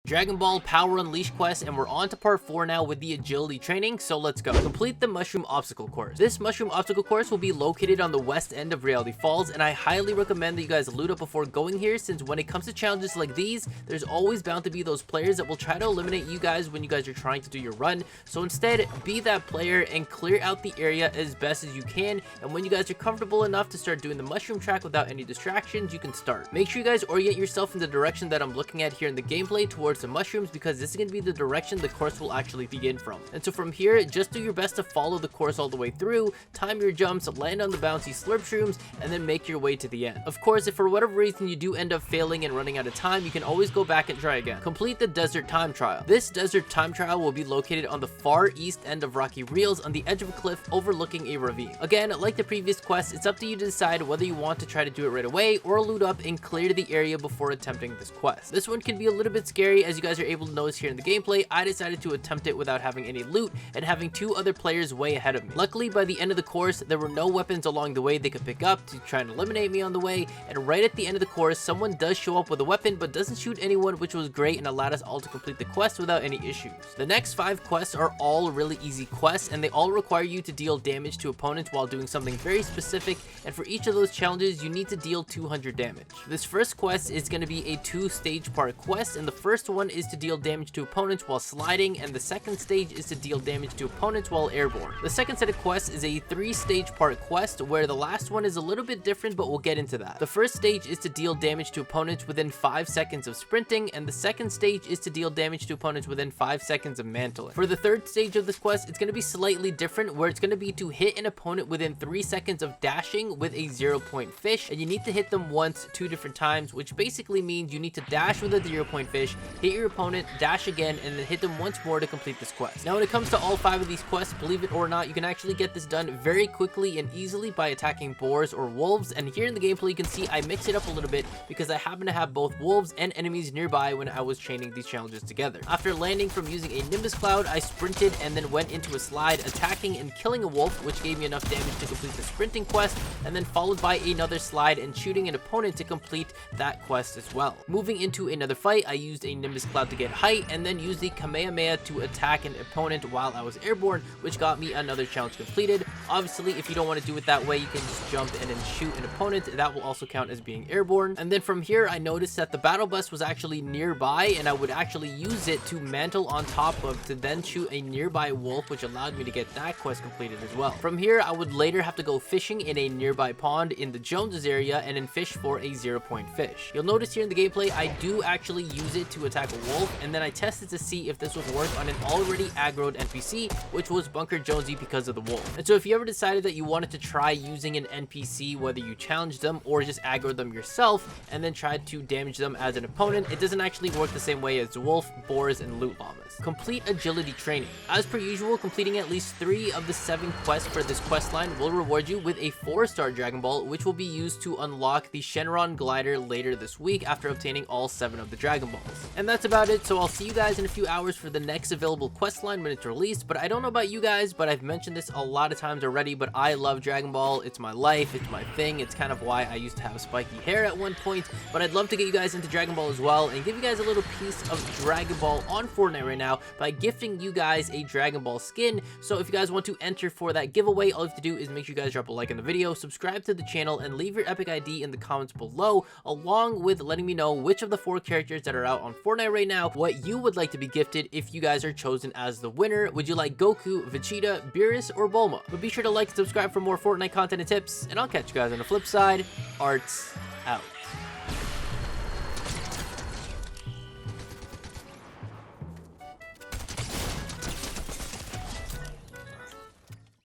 Dragon Ball Power Unleashed quest, and we're on to part 4 now with the agility training, so let's go. Complete the mushroom obstacle course. This mushroom obstacle course will be located on the west end of Reality Falls, and I highly recommend that you guys loot up before going here, since when it comes to challenges like these, there's always bound to be those players that will try to eliminate you guys when you guys are trying to do your run. So instead, be that player and clear out the area as best as you can, and when you guys are comfortable enough to start doing the mushroom track without any distractions, you can start. Make sure you guys orient yourself in the direction that I'm looking at here in the gameplay towards the mushrooms, because this is going to be the direction the course will actually begin from. And so from here, just do your best to follow the course all the way through, time your jumps, land on the bouncy slurp shrooms, and then make your way to the end. Of course, if for whatever reason you do end up failing and running out of time, you can always go back and try again. Complete the desert time trial. This desert time trial will be located on the far east end of Rocky Reels on the edge of a cliff overlooking a ravine. Again, like the previous quest, it's up to you to decide whether you want to try to do it right away or loot up and clear the area before attempting this quest. This one can be a little bit scary, as you guys are able to notice here in the gameplay. I decided to attempt it without having any loot and having 2 other players way ahead of me. Luckily, by the end of the course, there were no weapons along the way they could pick up to try and eliminate me on the way, and right at the end of the course, someone does show up with a weapon but doesn't shoot anyone, which was great and allowed us all to complete the quest without any issues. The next 5 quests are all really easy quests, and they all require you to deal damage to opponents while doing something very specific, and for each of those challenges, you need to deal 200 damage. This first quest is going to be a 2-stage part quest, and the first one is to deal damage to opponents while sliding, and the second stage is to deal damage to opponents while airborne. The second set of quests is a 3-stage part quest, where the last one is a little bit different, but we'll get into that. The first stage is to deal damage to opponents within 5 seconds of sprinting, and the second stage is to deal damage to opponents within 5 seconds of mantling. For the third stage of this quest, it's going to be slightly different, where it's going to be to hit an opponent within 3 seconds of dashing with a 0-point fish, and you need to hit them once 2 different times, which basically means you need to dash with a 0-point fish, hit your opponent, dash again, and then hit them once more to complete this quest. Now when it comes to all 5 of these quests, believe it or not, you can actually get this done very quickly and easily by attacking boars or wolves, and here in the gameplay you can see I mix it up a little bit because I happen to have both wolves and enemies nearby when I was chaining these challenges together. After landing from using a Nimbus Cloud, I sprinted and then went into a slide, attacking and killing a wolf, which gave me enough damage to complete the sprinting quest, and then followed by another slide and shooting an opponent to complete that quest as well. Moving into another fight, I used a Nimbus Cloud to get height, and then used the Kamehameha to attack an opponent while I was airborne, which got me another challenge completed. Obviously, if you don't want to do it that way, you can just jump in and shoot an opponent. That will also count as being airborne. And then from here, I noticed that the battle bus was actually nearby, and I would actually use it to mantle on top of to then shoot a nearby wolf, which allowed me to get that quest completed as well. From here, I would later have to go fishing in a nearby pond in the Joneses area and then fish for a 0-point fish. You'll notice here in the gameplay, I do actually use it to attack a wolf, and then I tested to see if this would work on an already aggroed NPC, which was Bunker Jonesy because of the wolf. And so if you ever decided that you wanted to try using an NPC, whether you challenged them or just aggroed them yourself and then tried to damage them as an opponent, it doesn't actually work the same way as wolf, boars, and loot llamas. Complete agility training. As per usual, completing at least 3 of the 7 quests for this quest line will reward you with a 4-star Dragon Ball, which will be used to unlock the Shenron glider later this week after obtaining all 7 of the Dragon Balls. And that's about it, so I'll see you guys in a few hours for the next available quest line when it's released. But I don't know about you guys, but I've mentioned this a lot of times already, but I love Dragon Ball. It's my life, it's my thing. It's kind of why I used to have spiky hair at one point, but I'd love to get you guys into Dragon Ball as well and give you guys a little piece of Dragon Ball on Fortnite right now by gifting you guys a Dragon Ball skin. So if you guys want to enter for that giveaway, all you have to do is make sure you guys drop a like on the video, subscribe to the channel, and leave your epic ID in the comments below, along with letting me know which of the 4 characters that are out on Fortnite right now, what you would like to be gifted if you guys are chosen as the winner. Would you like Goku, Vegeta, Beerus, or Bulma? But be sure to like and subscribe for more Fortnite content and tips, and I'll catch you guys on the flip side. Arts out.